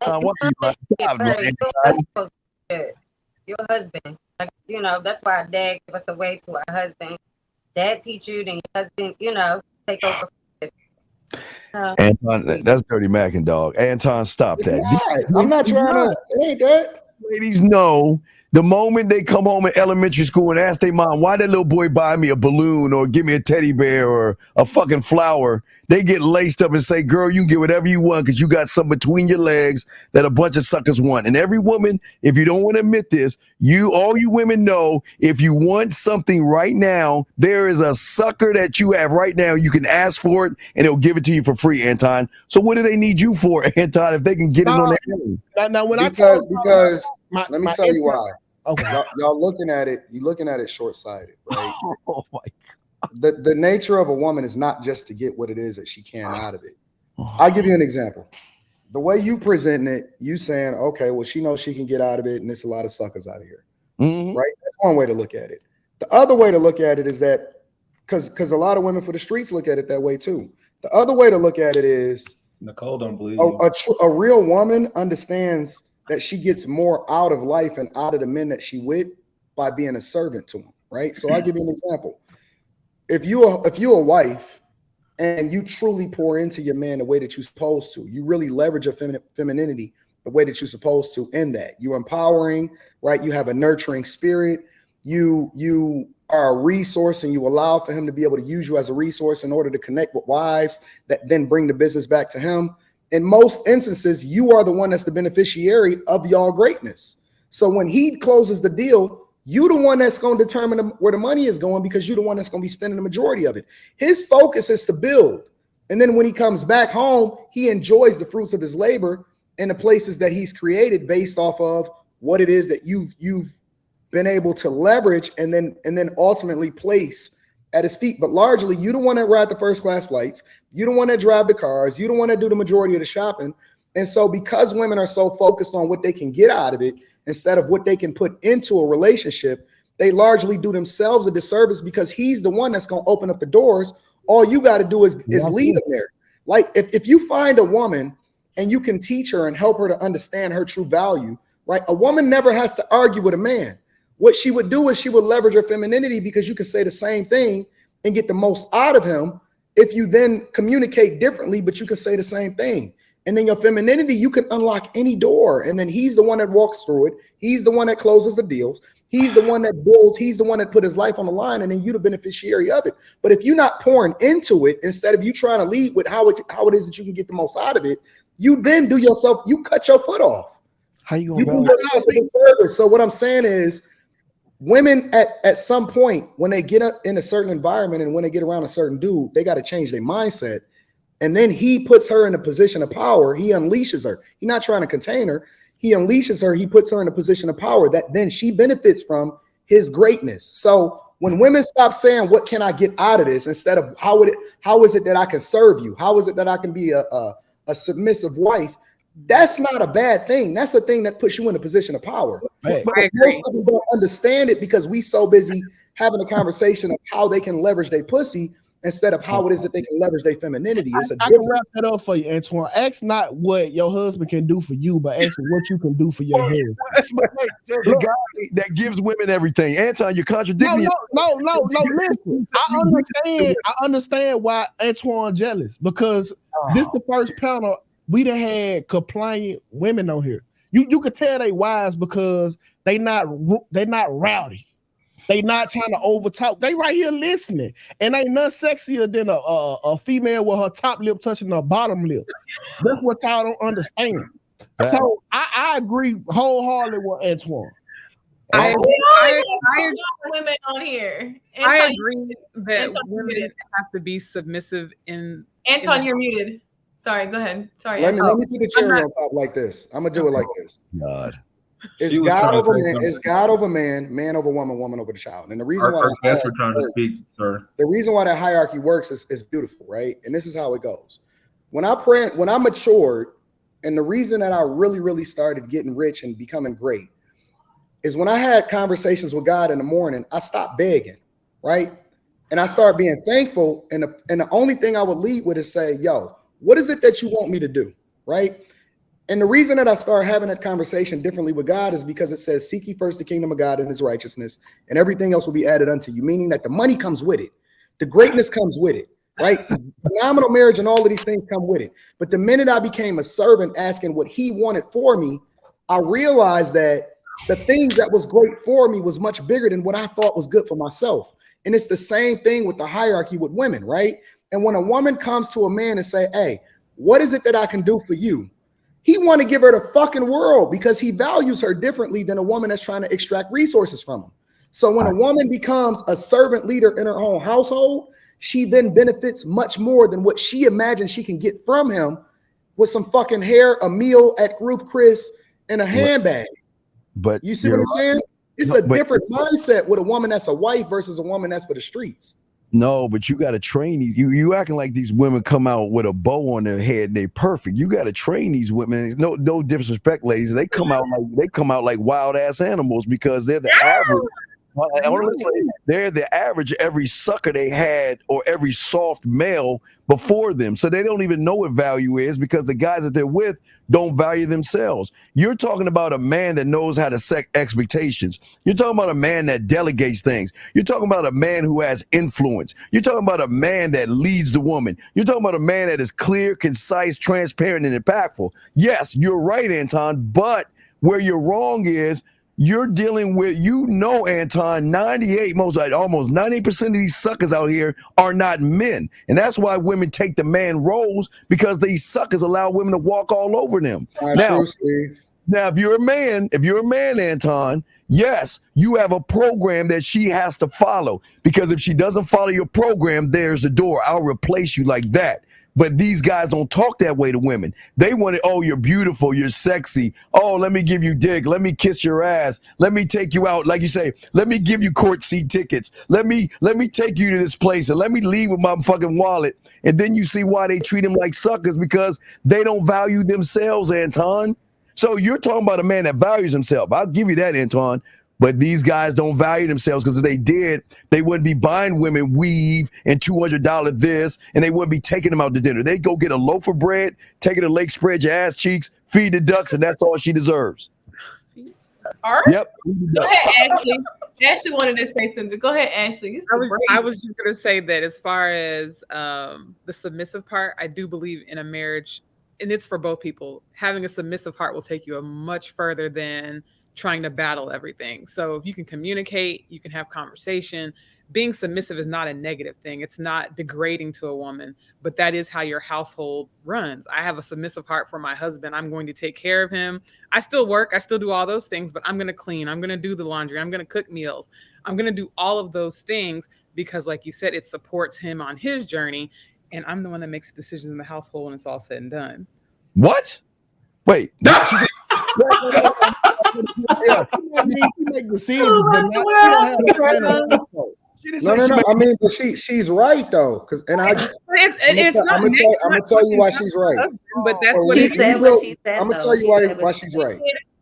Anton, what are you about to stop, man? Your husband, like, that's why dad give us away to our husband. Dad teach you, then your husband, take over. Anton, that's Dirty Mackin, dog. Anton, stop that. I'm not trying to. It ain't that. Ladies know the moment they come home in elementary school and ask their mom, why that little boy buy me a balloon or give me a teddy bear or a fucking flower, they get laced up and say, girl, you can get whatever you want because you got something between your legs that a bunch of suckers want. And every woman, if you don't want to admit this, all you women know, if you want something right now, there is a sucker that you have right now. You can ask for it and they'll give it to you for free, Anton. So what do they need you for, Anton, if they can get it on their own? Now when because let me tell you why. Okay. Y'all looking at it, you're looking at it short-sighted, right? Oh my God. The nature of a woman is not just to get what it is that she can out of it. I'll give you an example. The way you present it, you saying, okay, well, she knows she can get out of it, and there's a lot of suckers out of here. Right? That's one way to look at it. The other way to look at it is that because a lot of women for the streets look at it that way too. The other way to look at it is Nicole don't believe a real woman understands that she gets more out of life and out of the men that she with by being a servant to them, right? So I'll give you an example. If you're a wife and you truly pour into your man the way that you're supposed to, you really leverage your femininity the way that you're supposed to in that. You're empowering, right? You have a nurturing spirit. You are a resource and you allow for him to be able to use you as a resource in order to connect with wives that then bring the business back to him. In most instances, you are the one that's the beneficiary of y'all greatness. So when he closes the deal, you the one that's going to determine where the money is going because you're the one that's going to be spending the majority of it. His focus is to build. And then when he comes back home, he enjoys the fruits of his labor in the places that he's created based off of what it is that you've been able to leverage and then ultimately place at his feet. But largely, you the one that ride the first class flights. You the one that drive the cars. You the one that do the majority of the shopping. And so because women are so focused on what they can get out of it instead of what they can put into a relationship, they largely do themselves a disservice because he's the one that's going to open up the doors. All you got to do is lead them there. Like if you find a woman and you can teach her and help her to understand her true value, right? A woman never has to argue with a man. What she would do is she would leverage her femininity because you can say the same thing and get the most out of him if you then communicate differently, but you can say the same thing. And then your femininity, you can unlock any door. And then he's the one that walks through it. He's the one that closes the deals. He's the one that builds. He's the one that put his life on the line. And then you're the beneficiary of it. But if you're not pouring into it, instead of you trying to lead with how it is that you can get the most out of it, you then you cut your foot off. How you do yourself a disservice. So what I'm saying is, women at some point when they get up in a certain environment and when they get around a certain dude, they got to change their mindset. And then he puts her in a position of power. He unleashes her. He's not trying to contain her. He unleashes her. He puts her in a position of power that then she benefits from his greatness. So when women stop saying, what can I get out of this? Instead of how is it that I can serve you? How is it that I can be a submissive wife? That's not a bad thing. That's a thing that puts you in a position of power. But most of them don't understand it because we so busy having a conversation of how they can leverage their pussy instead of how it is that they can leverage their femininity. I can wrap that up for you, Antoine. Ask not what your husband can do for you, but ask what you can do for your husband. That's the guy that gives women everything. Anton, you're contradicting. No. Listen, I understand why Antoine jealous because this is the first panel we done had compliant women on here. You could tell they wise because they not rowdy. They not trying to overtalk. They right here listening. And ain't nothing sexier than a female with her top lip touching her bottom lip. That's what y'all don't understand. So I agree wholeheartedly with Antoine. I women on here. Anton, I agree that women have to be submissive in. Anton, you're muted. Sorry, go ahead. Sorry. Let me put the cherry on top like this. I'm gonna do it like this. God. It's God over man. It's God over man, man over woman, woman over the child. And the reason why that's what trying to speak, sir. The reason why that hierarchy works is beautiful, right? And this is how it goes. When I matured, and the reason that I really started getting rich and becoming great is when I had conversations with God in the morning, I stopped begging, right? And I started being thankful. And the only thing I would lead with is say, yo, what is it that you want me to do, right? And the reason that I start having that conversation differently with God is because it says, seek ye first the kingdom of God and his righteousness, and everything else will be added unto you, meaning that the money comes with it. The greatness comes with it, right? Phenomenal marriage and all of these things come with it. But the minute I became a servant asking what he wanted for me, I realized that the things that was great for me was much bigger than what I thought was good for myself. And it's the same thing with the hierarchy with women, right? And when a woman comes to a man and say, hey, what is it that I can do for you? He want to give her the fucking world because he values her differently than a woman that's trying to extract resources from him. So when a woman becomes a servant leader in her own household, she then benefits much more than what she imagines she can get from him with some fucking hair, a meal at Ruth Chris, and a handbag. But you see what I'm saying? It's a different mindset with a woman that's a wife versus a woman that's for the streets. No, but you got to train these. You acting like these women come out with a bow on their head and they perfect. You got to train these women. No disrespect, ladies. They come out like wild ass animals because they're the average. Honestly, they're the average every sucker they had or every soft male before them. So they don't even know what value is because the guys that they're with don't value themselves. You're talking about a man that knows how to set expectations. You're talking about a man that delegates things. You're talking about a man who has influence. You're talking about a man that leads the woman. You're talking about a man that is clear, concise, transparent, and impactful. Yes, you're right, Anton, but where you're wrong is you're dealing with, Anton, almost 90% of these suckers out here are not men. And that's why women take the man roles, because these suckers allow women to walk all over them. Now, if you're a man, Anton, yes, you have a program that she has to follow, because if she doesn't follow your program, there's the door. I'll replace you like that. But these guys don't talk that way to women. They want it, oh, you're beautiful, you're sexy. Oh, let me give you dick. Let me kiss your ass. Let me take you out. Like you say, let me give you court seat tickets. Let me take you to this place and let me leave with my fucking wallet. And then you see why they treat them like suckers, because they don't value themselves, Anton. So you're talking about a man that values himself. I'll give you that, Anton. But these guys don't value themselves, because if they did, they wouldn't be buying women weave and $200 this, and they wouldn't be taking them out to dinner. They go get a loaf of bread, take her to Lake, spread your ass cheeks, feed the ducks, and that's all she deserves. All right. Yep. Go ahead, Ashley. Ashley wanted to say something. Go ahead, Ashley. I was just going to say that as far as the submissive part, I do believe in a marriage, and it's for both people. Having a submissive heart will take you a much further than trying to battle everything. So if you can communicate, you can have conversation. Being submissive is not a negative thing. It's not degrading to a woman, but that is how your household runs. I have a submissive heart for my husband. I'm going to take care of him. I still work. I still do all those things, but I'm going to clean. I'm going to do the laundry. I'm going to cook meals. I'm going to do all of those things because, like you said, it supports him on his journey. And I'm the one that makes decisions in the household when it's all said and done. What? Wait. Yeah, you make decisions, but not, you don't have a plan of control. No. I mean, but she's right though, because I'm gonna tell you why she's right. But that's what she said. What she said. I'm gonna tell you why she's right.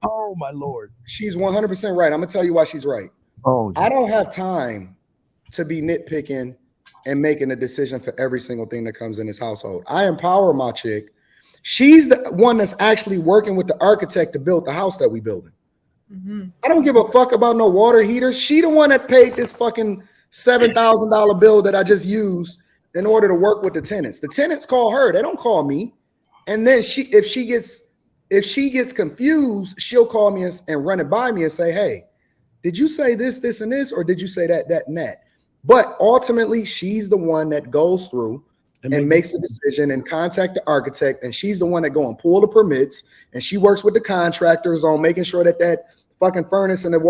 Oh my Lord, she's 100% right. I'm gonna tell you why she's right. Oh, I don't have time to be nitpicking and making a decision for every single thing that comes in this household. I empower my chick. She's the one that's actually working with the architect to build the house that we building. Mm-hmm. I don't give a fuck about no water heater. She the one that paid this fucking $7,000 bill that I just used in order to work with the tenants. The tenants call her. They don't call me. And then if she gets confused, she'll call me and run it by me and say, hey, did you say this, this, and this, or did you say that, that, and that? But ultimately, she's the one that goes through and makes the decision and contact the architect, and she's the one that go and pull the permits, and she works with the contractors on making sure that that fucking furnace and the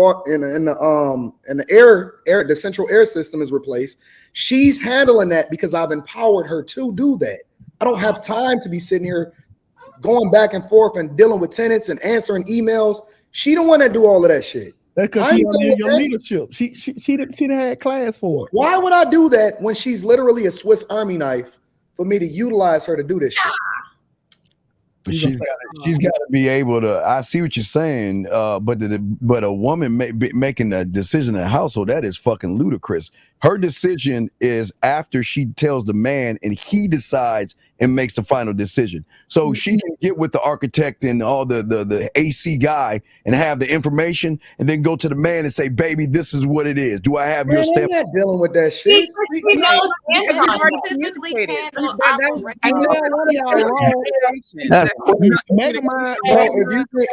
central air system is replaced. She's handling that because I've empowered her to do that. I don't have time to be sitting here going back and forth and dealing with tenants and answering emails. She the one that do all of that shit. That's because she under your leadership. She done had class for it. Why would I do that when she's literally a Swiss Army knife for me to utilize her to do this shit? But she's got to be able to. I see what you're saying, but a woman making a decision in the household, that is fucking ludicrous. Her decision is after she tells the man, and he decides and makes the final decision. So she can get with the architect and all the AC guy and have the information, and then go to the man and say, "Baby, this is what it is. Do I have your Man, stamp?" I'm not dealing with that shit. She knows Anton. Typically communicated. handle I know operations. one of y'all wrong. That's Megamind, Bro,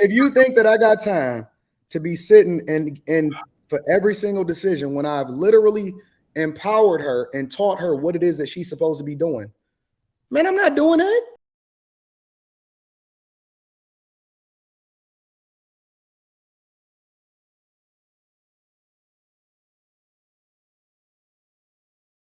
if you think that I got time to be sitting and for every single decision when I've literally empowered her and taught her what it is that she's supposed to be doing, man, I'm not doing that.